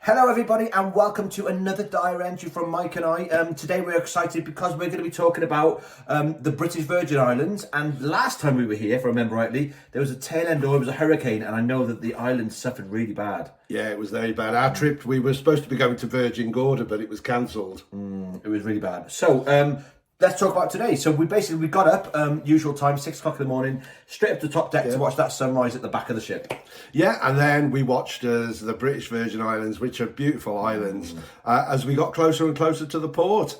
Hello everybody and welcome to another diary entry from Mike and I. Today we're excited because we're going to be talking about the British Virgin Islands, and last time we were here, if I remember rightly, there was a tail end or it was a hurricane, and I know that the island suffered really bad. Yeah, it was very bad. Our trip, we were supposed to be going to Virgin Gorda, but it was cancelled. It was really bad. So let's talk about today. So we got up, usual time, 6 o'clock in the morning, straight up to the top deck to watch that sunrise at the back of the ship. Yeah, and then we watched as the British Virgin Islands, which are beautiful islands, as we got closer and closer to the port.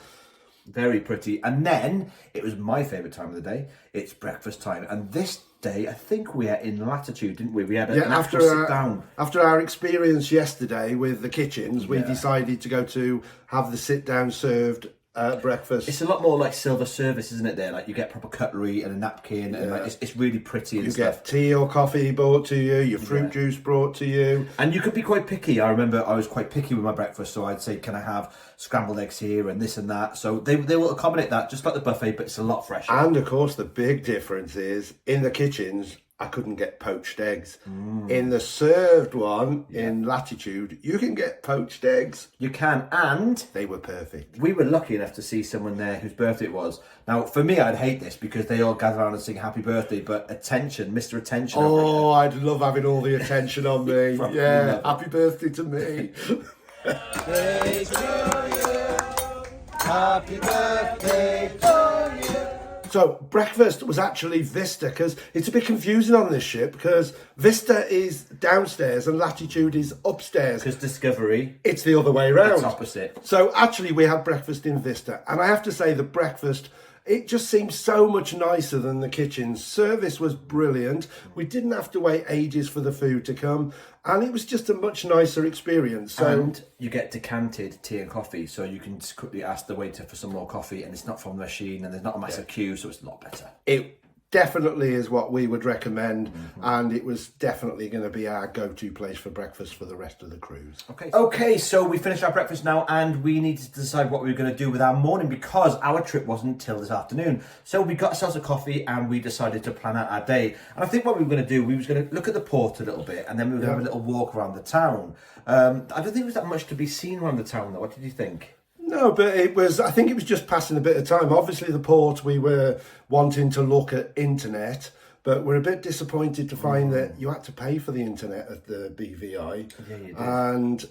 Very pretty. And then it was my favourite time of the day. It's breakfast time. And this day, I think we are in latitude, didn't we? We had an actual sit down. After our experience yesterday with the kitchens, we decided to go to have the sit down served breakfast. It's a lot more like silver service, isn't it? There, like you get proper cutlery and a napkin, and like, it's really pretty. And you stuff. Get tea or coffee brought to you, your fruit juice brought to you, and you could be quite picky. I remember I was quite picky with my breakfast, so I'd say, "Can I have scrambled eggs here and this and that?" So they will accommodate that, just like the buffet, but it's a lot fresher. And of course, the big difference is in the kitchens, I couldn't get poached eggs. In the served one, in Latitude, you can get poached eggs. You can, and they were perfect. We were lucky enough to see someone there whose birthday it was. Now, for me, I'd hate this because they all gather around and sing happy birthday, but attention, Mr. Attention. Oh, I'd love having all the attention on me. Yeah, happy birthday to me. Happy birthday to you. So breakfast was actually Vista, because it's a bit confusing on this ship because Vista is downstairs and Latitude is upstairs. Because Discovery, it's the other way around. It's opposite. So actually we had breakfast in Vista, and I have to say the breakfast, it just seems so much nicer than the kitchen. Service was brilliant. We didn't have to wait ages for the food to come, and it was just a much nicer experience. So, and you get decanted tea and coffee, so you can just quickly ask the waiter for some more coffee, and it's not from the machine, and there's not a massive queue, so it's a lot better. It definitely is what we would recommend, and it was definitely going to be our go-to place for breakfast for the rest of the cruise. Okay, so we finished our breakfast now, and we needed to decide what we were going to do with our morning because our trip wasn't till this afternoon. So we got ourselves a coffee and we decided to plan out our day. And I think what we were going to do, we was going to look at the port a little bit, and then we were going to have a little walk around the town. I don't think there was that much to be seen around the town though. What did you think? No, but I think it was just passing a bit of time. Obviously the port, we were wanting to look at internet, but we're a bit disappointed to find that you had to pay for the internet at the BVI. Yeah, you did. And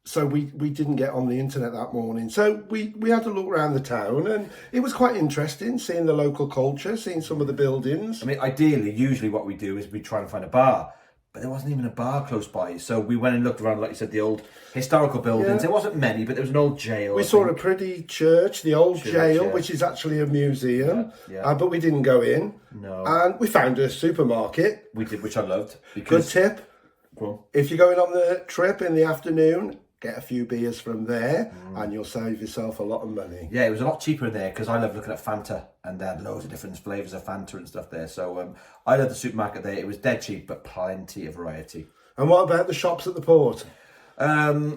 so we didn't get on the internet that morning. So we had to look around the town, and it was quite interesting seeing the local culture, seeing some of the buildings. I mean, ideally, usually what we do is we try and find a bar. But there wasn't even a bar close by. So we went and looked around, like you said, the old historical buildings. Yeah. There wasn't many, but there was an old jail. We saw a pretty church, the old jail, which is actually a museum. But we didn't go in. No. And we found a supermarket. We did, which I loved. Good tip. Cool. If you're going on the trip in the afternoon, get a few beers from there and you'll save yourself a lot of money. Yeah, it was a lot cheaper in there because I love looking at Fanta, and they had loads of different flavours of Fanta and stuff there. So I love the supermarket there. It was dead cheap, but plenty of variety. And what about the shops at the port?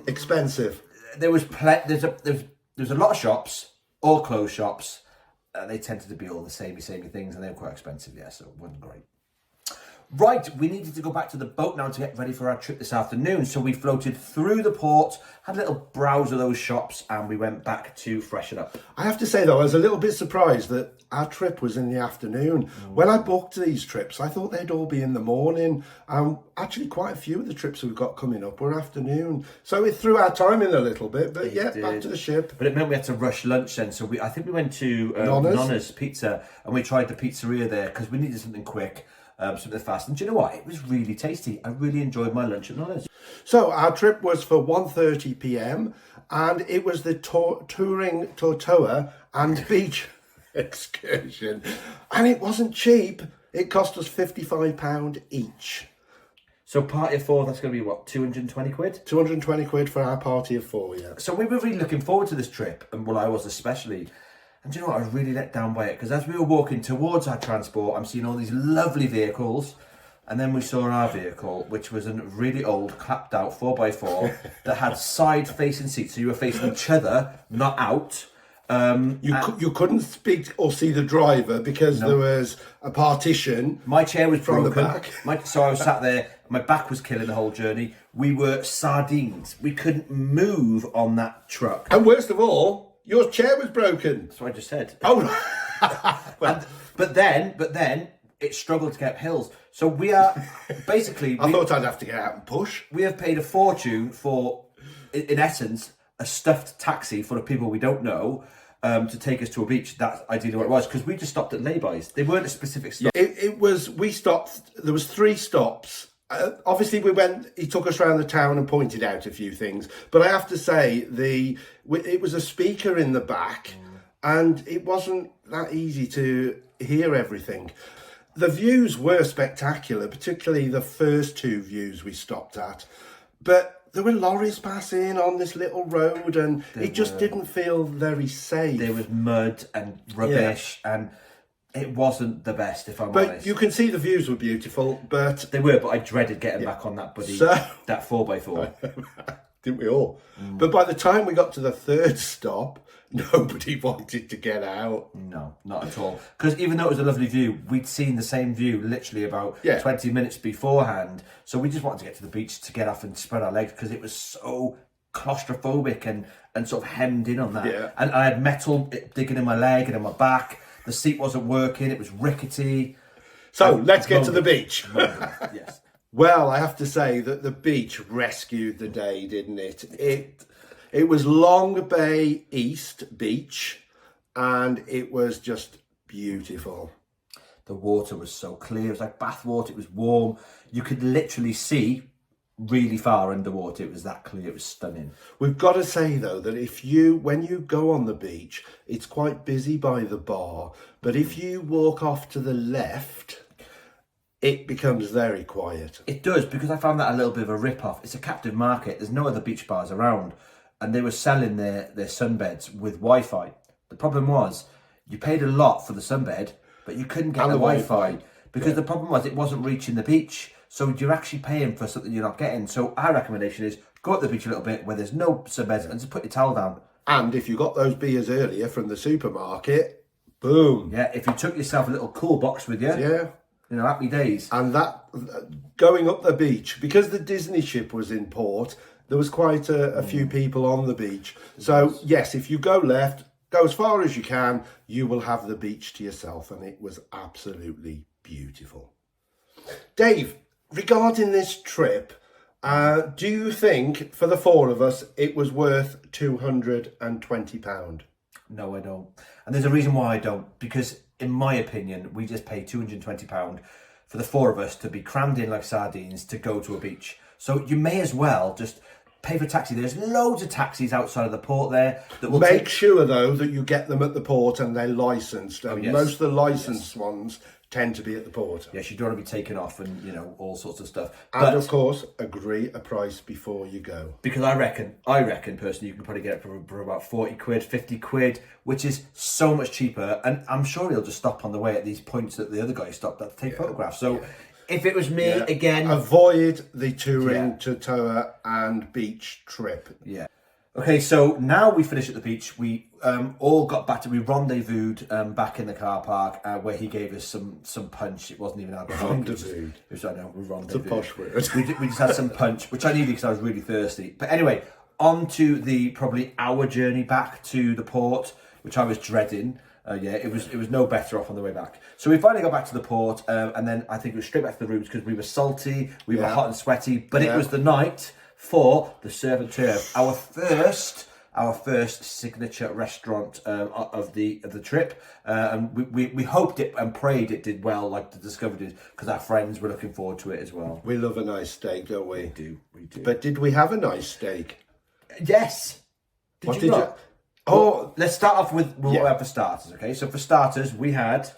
Expensive. There was there's a lot of shops, all clothes shops. They tended to be all the samey things, and they were quite expensive, so it wasn't great. Right, we needed to go back to the boat now to get ready for our trip this afternoon. So we floated through the port, had a little browse of those shops, and we went back to freshen up. I have to say, though, I was a little bit surprised that our trip was in the afternoon. When I booked these trips, I thought they'd all be in the morning. Actually, quite a few of the trips we've got coming up were afternoon. So it threw our time in a little bit, but back to the ship. But it meant we had to rush lunch then. So I think we went to Nonna's Pizza, and we tried the pizzeria there because we needed something quick. Something fast, and do you know what? It was really tasty. I really enjoyed my lunch at Nonna's. So our trip was for 1:30 p.m. and it was the Touring Tortola and beach excursion, and it wasn't cheap. It cost us £55 each. So party of four, that's going to be what, 220 quid? 220 quid for our party of four, yeah. So we were really looking forward to this trip, and well, I was especially. And do you know what? I was really let down by it because as we were walking towards our transport, I'm seeing all these lovely vehicles. And then we saw our vehicle, which was a really old, clapped out 4x4 that had side-facing seats. So you were facing each other, not out. You couldn't speak or see the driver because there was a partition. My chair was from broken. the back. So I was sat there. My back was killing the whole journey. We were sardines. We couldn't move on that truck. And worst of all, your chair was broken. That's what I just said. Oh, But then it struggled to get up hills. So we are basically. I thought I'd have to get out and push. We have paid a fortune for, in essence, a stuffed taxi full of people we don't know to take us to a beach. That's ideally what it was, because we just stopped at lay-bys. They weren't a specific stop. We stopped, there was 3 stops. Obviously he took us around the town and pointed out a few things. But I have to say, it was a speaker in the back and it wasn't that easy to hear everything. The views were spectacular, particularly the first 2 views we stopped at. But there were lorries passing on this little road and it just didn't feel very safe. There was mud and rubbish and it wasn't the best, if I'm honest. But you can see the views were beautiful, but... They were, but I dreaded getting back on that that 4x4. Didn't we all? But by the time we got to the 3rd stop, nobody wanted to get out. No, not at all. Because even though it was a lovely view, we'd seen the same view literally about 20 minutes beforehand. So we just wanted to get to the beach to get off and spread our legs because it was so claustrophobic and sort of hemmed in on that. Yeah. And I had metal digging in my leg and in my back. The seat wasn't working. It was rickety. So let's get to the beach. Yes. Well, I have to say that the beach rescued the day, didn't it? It was Long Bay East Beach, and it was just beautiful. The water was so clear. It was like bath water. It was warm. You could literally see really far underwater. It was that clear. It was stunning. We've got to say, though, that when you go on the beach, it's quite busy by the bar. But if you walk off to the left, it becomes very quiet. It does, because I found that a little bit of a rip-off. It's a captive market. There's no other beach bars around. And they were selling their sunbeds with Wi-Fi. The problem was, you paid a lot for the sunbed, but you couldn't get the Wi-Fi. Because the problem was, it wasn't reaching the beach. So you're actually paying for something you're not getting. So our recommendation is, go at the beach a little bit where there's no sunbeds and just put your towel down. And if you got those beers earlier from the supermarket, boom. Yeah, if you took yourself a little cool box with you. Yeah. Happy days. And that, going up the beach, because the Disney ship was in port, there was quite a few people on the beach. So, yes, if you go left, go as far as you can, you will have the beach to yourself. And it was absolutely beautiful. Dave, regarding this trip, do you think, for the 4 of us, it was worth £220? No, I don't. And there's a reason why I don't. Because, in my opinion, we just paid £220 for the 4 of us to be crammed in like sardines to go to a beach. So you may as well just pay for a taxi. There's loads of taxis outside of the port there. That will Make sure, though, that you get them at the port and they're licensed. And yes. Most of the licensed ones tend to be at the port. Yes, you don't want to be taken off and, all sorts of stuff. And, of course, agree a price before you go. Because I reckon personally, you can probably get it for about 40 quid, 50 quid, which is so much cheaper. And I'm sure he'll just stop on the way at these points that the other guy stopped at to take photographs. So if it was me, again... Avoid the Touring Tortola and beach trip. Yeah. Okay, so now we finished at the beach. We all got back we rendezvoused back in the car park where he gave us some punch. It wasn't even alcohol. Rendezvous. I know, we rendezvoused. It's a posh word. We just had some punch, which I needed because I was really thirsty. But anyway, on to the probably hour journey back to the port, which I was dreading. It was no better off on the way back. So we finally got back to the port, and then I think it was straight back to the rooms because we were salty, we were hot and sweaty, but it was the night for the Surf and Turf, our first signature restaurant of the trip, and we hoped it and prayed it did well, like the Discovery did, because our friends were looking forward to it as well. We love a nice steak, don't we? We do. But did we have a nice steak? Yes. Did you? Oh, let's start off with what we had for starters. Okay, so for starters, we had.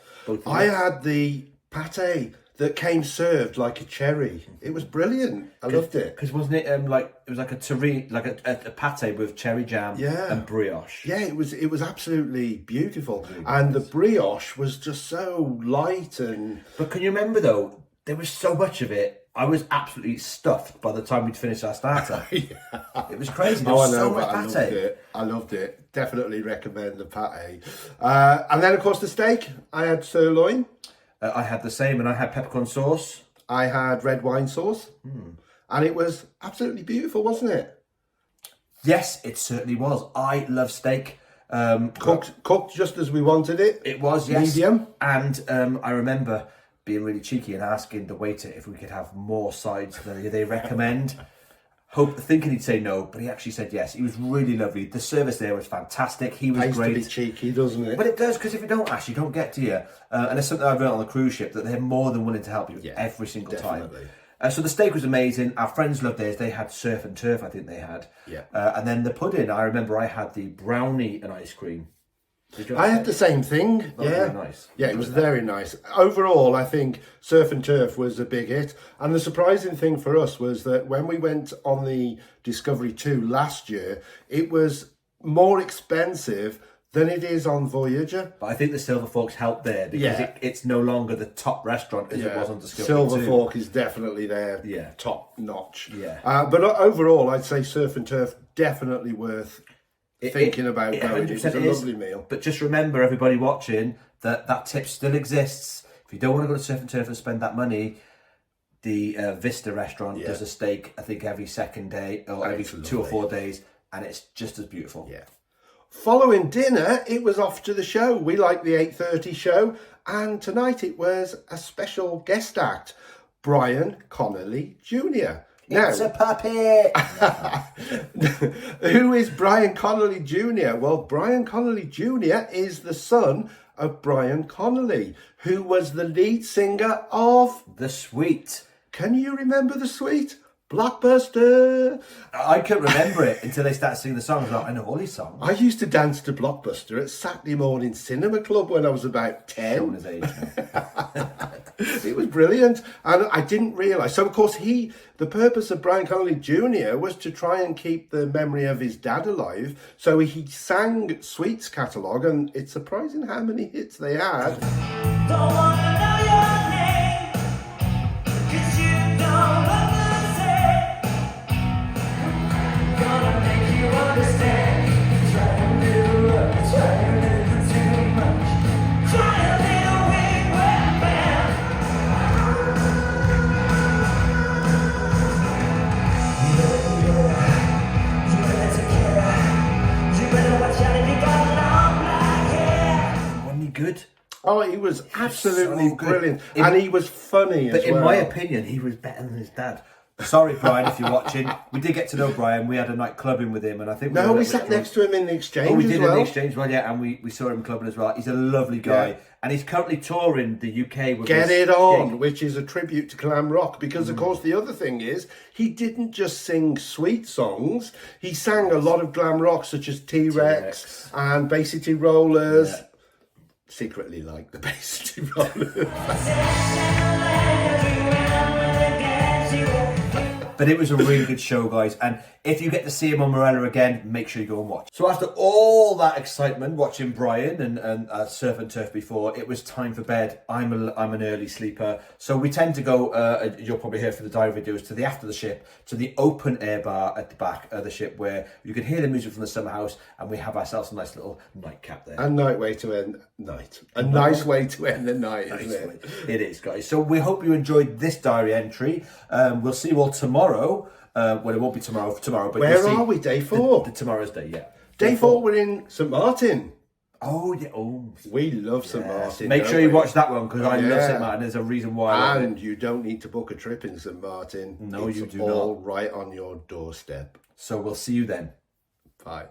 I had the pate that came served like a cherry. It was brilliant. I loved it. Because wasn't it it was like a terrine, like a pate with cherry jam and brioche. Yeah, it was absolutely beautiful. And the brioche was just so light and... But can you remember though, there was so much of it, I was absolutely stuffed by the time we'd finished our starter. It was crazy. There Oh, I was know, so but much I loved pate. it. I loved it. Definitely recommend the pate. And then, of course, the steak. I had sirloin. I had the same, and I had peppercorn sauce. I had red wine sauce. And it was absolutely beautiful, wasn't it? Yes, it certainly was. I love steak. Cooked just as we wanted it. It was, yes. Medium. And I remember being really cheeky and asking the waiter if we could have more sides than they recommend. Thinking he'd say no, but he actually said yes. He was really lovely. The service there was fantastic. He was Tastes great. to be cheeky, doesn't it? But it does, because if you don't ask, you don't get, do you? And it's something I've learned on the cruise ship, that they're more than willing to help you every single definitely. time. So the steak was amazing. Our friends loved theirs. They had surf and turf, I think they had. Yeah. And then the pudding, I remember I had the brownie and ice cream. Did you I had the same thing. That was yeah. really nice. Yeah, it was very nice. Overall, I think surf and turf was a big hit. And the surprising thing for us was that when we went on the Discovery 2 last year, it was more expensive than it is on Voyager. But I think the Silver Forks helped there, because it's no longer the top restaurant as it was on Discovery Silver 2. Fork is definitely their Yeah. top notch. Yeah. But overall, I'd say surf and turf definitely worth thinking about going. It was a 100% is. lovely meal. But just remember, everybody watching, that tip still exists. If you don't want to go to surf and turf and spend that money, the Vista restaurant does a steak, I think, every second day or every 2 or 4 days, and it's just as beautiful. Yeah. Following dinner, it was off to the show. We like the 8:30 show, and tonight it was a special guest act, Brian Connolly Jr. It's a puppet! Who is Brian Connolly Jr.? Well, Brian Connolly Jr. is the son of Brian Connolly, who was the lead singer of... The Sweet. Can you remember The Sweet? Blockbuster. I couldn't remember it until they started singing the songs. I know all these songs. I used to dance to Blockbuster at Saturday morning cinema club when I was about 10. Showing his age, man. It was brilliant, and I didn't realise. So, of course, the purpose of Brian Connolly Jr. was to try and keep the memory of his dad alive. So he sang Sweet's catalogue, and it's surprising how many hits they had. Don't wanna know your name, 'cause you don't understand. Gonna make you understand. Try a little too much. Try a little wing wet band. You better take care. You better watch out if you got long black hair. Wasn't he good? Oh, he was absolutely so good. brilliant, and he was funny as But well. in my opinion, he was better than his dad. Sorry, Brian, if you're watching. We did get to know Brian. We had a night clubbing with him, and I think we sat next to him in the exchange. Oh, we as did well. in the exchange, well, yeah, and we saw him clubbing as well. He's a lovely guy, and he's currently touring the UK with Get his It On, gig. which is a tribute to glam rock, because of course the other thing is he didn't just sing sweet songs, he sang a lot of glam rock such as T-Rex and Bay City Rollers. Yeah. Secretly like the Bay City Rollers. But it was a really good show, guys. And if you get to see him on Marella again, make sure you go and watch. So after all that excitement, watching Brian and Surf and Turf before, it was time for bed. I'm an early sleeper. So we tend to go, you'll probably hear from the diary videos, to the after the ship, to the open air bar at the back of the ship where you can hear the music from the summer house, and we have ourselves a nice little nightcap there. A nice way to end the night, isn't it? It is, guys. So we hope you enjoyed this diary entry. We'll see you all tomorrow. Well, it won't be tomorrow, but Where are we? Day 4? The tomorrow's day, yeah. Day 4, we're in St Maarten. Oh, yeah. Oh, We love St Maarten. make don't sure you we? watch that one, because I love Yeah. St Maarten. There's a reason why I love And it. you don't need to book a trip in St Maarten. No, It's you do all not. right on your doorstep. So we'll see you then. Bye.